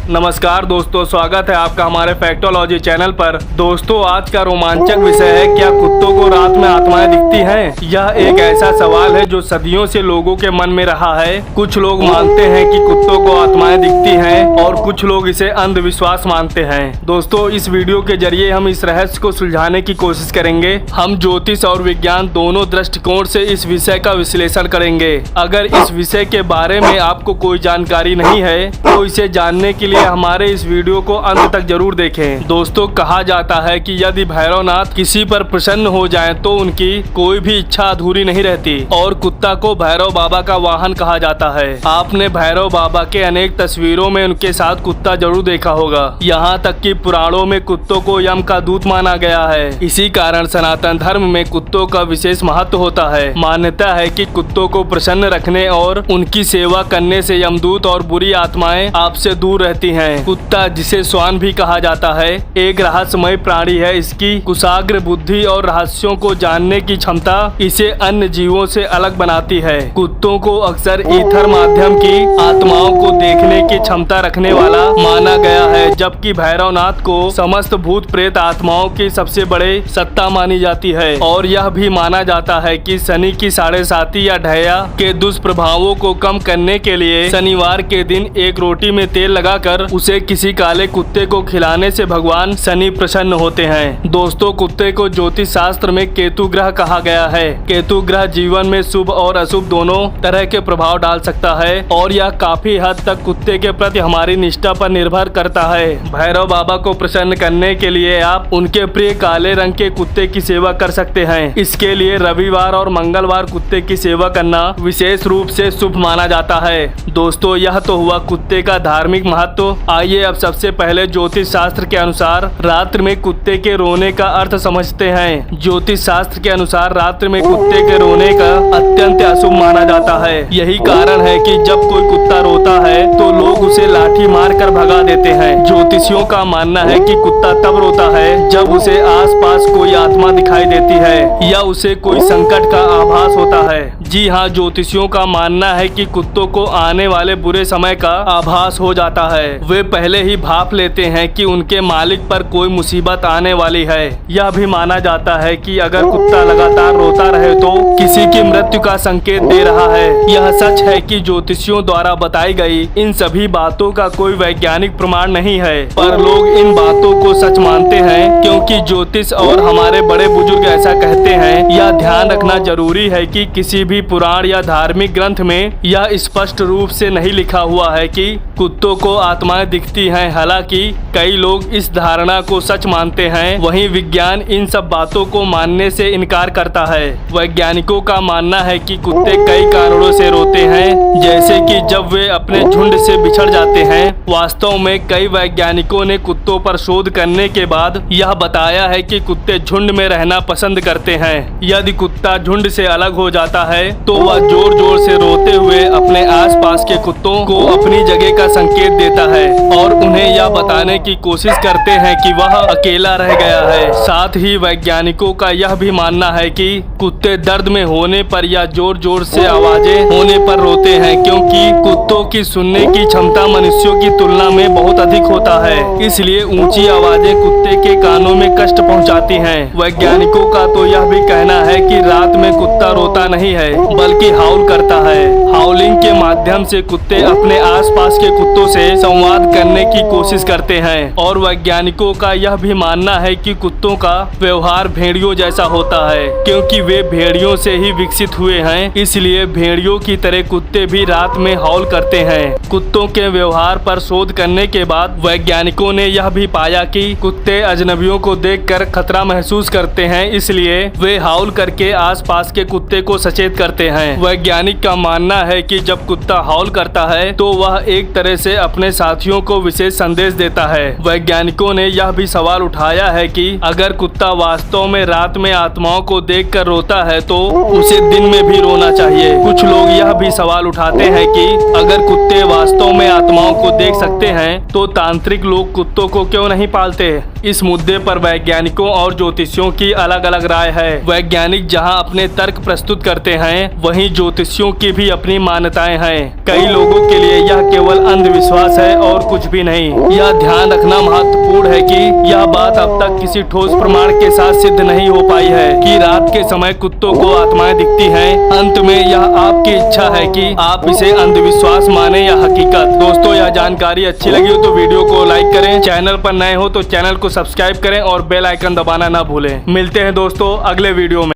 नमस्कार दोस्तों, स्वागत है आपका हमारे फैक्टोलॉजी चैनल पर। दोस्तों, आज का रोमांचक विषय है, क्या कुत्तों को रात में आत्माएं दिखती हैं? यह एक ऐसा सवाल है जो सदियों से लोगों के मन में रहा है। कुछ लोग मानते हैं कि कुत्तों को आत्माएं दिखती हैं और कुछ लोग इसे अंधविश्वास मानते हैं। दोस्तों, इस वीडियो के जरिए हम इस रहस्य को सुलझाने की कोशिश करेंगे। हम ज्योतिष और विज्ञान दोनों दृष्टिकोण से इस विषय का विश्लेषण करेंगे। अगर इस विषय के बारे में आपको कोई जानकारी नहीं है तो इसे जानने के लिए हमारे इस वीडियो को अंत तक जरूर देखें। दोस्तों, कहा जाता है कि यदि भैरवनाथ किसी पर प्रसन्न हो जाएं तो उनकी कोई भी इच्छा अधूरी नहीं रहती और कुत्ता को भैरव बाबा का वाहन कहा जाता है। आपने भैरव बाबा के अनेक तस्वीरों में उनके साथ कुत्ता जरूर देखा होगा। यहाँ तक कि पुराणों में कुत्तों को यम का दूत माना गया है। इसी कारण सनातन धर्म में कुत्तों का विशेष महत्व होता है। मान्यता है कि कुत्तों को प्रसन्न रखने और उनकी सेवा करने से यमदूत और बुरी आत्माएं आपसे दूर रहती हैं। कुत्ता, जिसे श्वान भी कहा जाता है, एक रहस्यमय प्राणी है। इसकी कुशाग्र बुद्धि और रहस्यों को जानने की क्षमता इसे अन्य जीवों से अलग बनाती है। कुत्तों को अक्सर ईथर माध्यम की आत्माओं को देखने की क्षमता रखने वाला माना गया है, जबकि भैरवनाथ को समस्त भूत प्रेत आत्माओं की सबसे बड़े सत्ता मानी जाती है। और यह भी माना जाता है कि शनि की 7.5 या ढैया के दुष्प्रभावों को कम करने के लिए शनिवार के दिन एक रोटी में तेल लगाकर उसे किसी काले कुत्ते को खिलाने से भगवान शनि प्रसन्न होते हैं। दोस्तों, कुत्ते को ज्योतिष शास्त्र में केतु ग्रह कहा गया है। केतु ग्रह जीवन में शुभ और अशुभ दोनों तरह के प्रभाव डाल सकता है और यह काफी हद तक कुत्ते के प्रति हमारी निष्ठा पर निर्भर करता है। भैरव बाबा को प्रसन्न करने के लिए आप उनके प्रिय काले रंग के कुत्ते की सेवा कर सकते हैं। इसके लिए रविवार और मंगलवार कुत्ते की सेवा करना विशेष रूप से शुभ माना जाता है। दोस्तों, यह तो हुआ कुत्ते का धार्मिक महत्व। आइए अब सबसे पहले ज्योतिष शास्त्र के अनुसार रात्रि में कुत्ते के रोने का अर्थ समझते हैं। ज्योतिष शास्त्र के अनुसार रात्रि में कुत्ते के रोने का अत्यंत अशुभ माना जाता है। यही कारण है कि जब कोई कुत्ता रोता है तो लोग उसे लाठी मार कर भगा देते हैं। ज्योतिषियों का मानना है कि कुत्ता तब रोता है जब उसे आसपास कोई आत्मा दिखाई देती है या उसे कोई संकट का आभास होता है। जी हाँ, ज्योतिषियों का मानना है कि कुत्तों को आने वाले बुरे समय का आभास हो जाता है। वे पहले ही भाप लेते हैं कि उनके मालिक पर कोई मुसीबत आने वाली है। यह भी माना जाता है कि अगर कुत्ता लगातार रोता रहे तो किसी की मृत्यु का संकेत दे रहा है। यह सच है कि ज्योतिषियों द्वारा बताई गई इन सभी बातों का कोई वैज्ञानिक प्रमाण नहीं है, पर लोग इन बातों को सच मानते हैं क्योंकि ज्योतिष और हमारे बड़े बुजुर्ग ऐसा कहते हैं। यह ध्यान रखना जरूरी है कि किसी भी पुराण या धार्मिक ग्रंथ में यह स्पष्ट रूप से नहीं लिखा हुआ है कि कुत्तों को आत्माएं दिखती हैं। हालांकि कई लोग इस धारणा को सच मानते हैं, वहीं विज्ञान इन सब बातों को मानने से इनकार करता है। वैज्ञानिकों का मानना है कि कुत्ते कई कारणों से रोते हैं, जैसे कि जब वे अपने झुंड से बिछड़ जाते हैं। वास्तव में कई वैज्ञानिकों ने कुत्तों पर शोध करने के बाद यह बताया है कि कुत्ते झुंड में रहना पसंद करते हैं। यदि कुत्ता झुंड से अलग हो जाता है तो वह जोर जोर से रोते हुए अपने आसपास के कुत्तों को अपनी जगह का संकेत देता है और उन्हें यह बताने की कोशिश करते हैं कि वह अकेला रह गया है। साथ ही वैज्ञानिकों का यह भी मानना है कि कुत्ते दर्द में होने पर या जोर जोर से आवाजें होने पर रोते हैं, क्योंकि कुत्तों की सुनने की क्षमता मनुष्यों की तुलना में बहुत अधिक होता है। इसलिए ऊंची आवाजें कुत्ते के कानों में कष्ट पहुंचाती हैं। वैज्ञानिकों का तो यह भी कहना है कि रात में कुत्ता रोता नहीं है बल्कि हाउल करता है। हाउलिंग के माध्यम से कुत्ते अपने आसपास के कुत्तों से संवाद करने की कोशिश करते हैं। और वैज्ञानिकों का यह भी मानना है कि कुत्तों का व्यवहार भेड़ियों जैसा होता है, क्योंकि वे भेड़ियों से ही विकसित हुए हैं। इसलिए भेड़ियों की तरह कुत्ते भी रात में हौल करते हैं। कुत्तों के व्यवहार पर शोध करने के बाद वैज्ञानिकों ने यह भी पाया कि कुत्ते अजनबियों को देखकर खतरा महसूस करते हैं, इसलिए वे हाउल करके आसपास के कुत्ते को सचेत करते हैं। वैज्ञानिक का मानना है कि जब कुत्ता हौल करता है तो वह एक तरह से अपने साथियों को विशेष संदेश देता है। वैज्ञानिकों ने यह भी सवाल उठाया है कि अगर कुत्ता वास्तव में रात में आत्माओं को देखकर रोता है तो उसे दिन में भी रोना चाहिए। कुछ लोग यह भी सवाल उठाते हैं कि अगर कुत्ते वास्तव में आत्माओं को देख सकते हैं तो तांत्रिक लोग कुत्तों को क्यों नहीं पालते। इस मुद्दे पर वैज्ञानिकों और ज्योतिषियों की अलग अलग राय है। वैज्ञानिक जहां अपने तर्क प्रस्तुत करते हैं, वहीं ज्योतिषियों की भी अपनी मान्यताएं हैं। कई लोगों के लिए यह केवल अंधविश्वास है और कुछ भी नहीं। यह ध्यान रखना महत्वपूर्ण है कि यह बात अब तक किसी ठोस प्रमाण के साथ सिद्ध नहीं हो पाई है कि रात के समय कुत्तों को आत्माएं दिखती हैं। अंत में यह आपकी इच्छा है कि आप इसे अंधविश्वास माने या हकीकत। दोस्तों, यह जानकारी अच्छी लगी हो तो वीडियो को लाइक करें, चैनल पर नए हो तो चैनल को सब्सक्राइब करें और बेल आइकन दबाना ना भूलें। मिलते हैं दोस्तों अगले वीडियो में।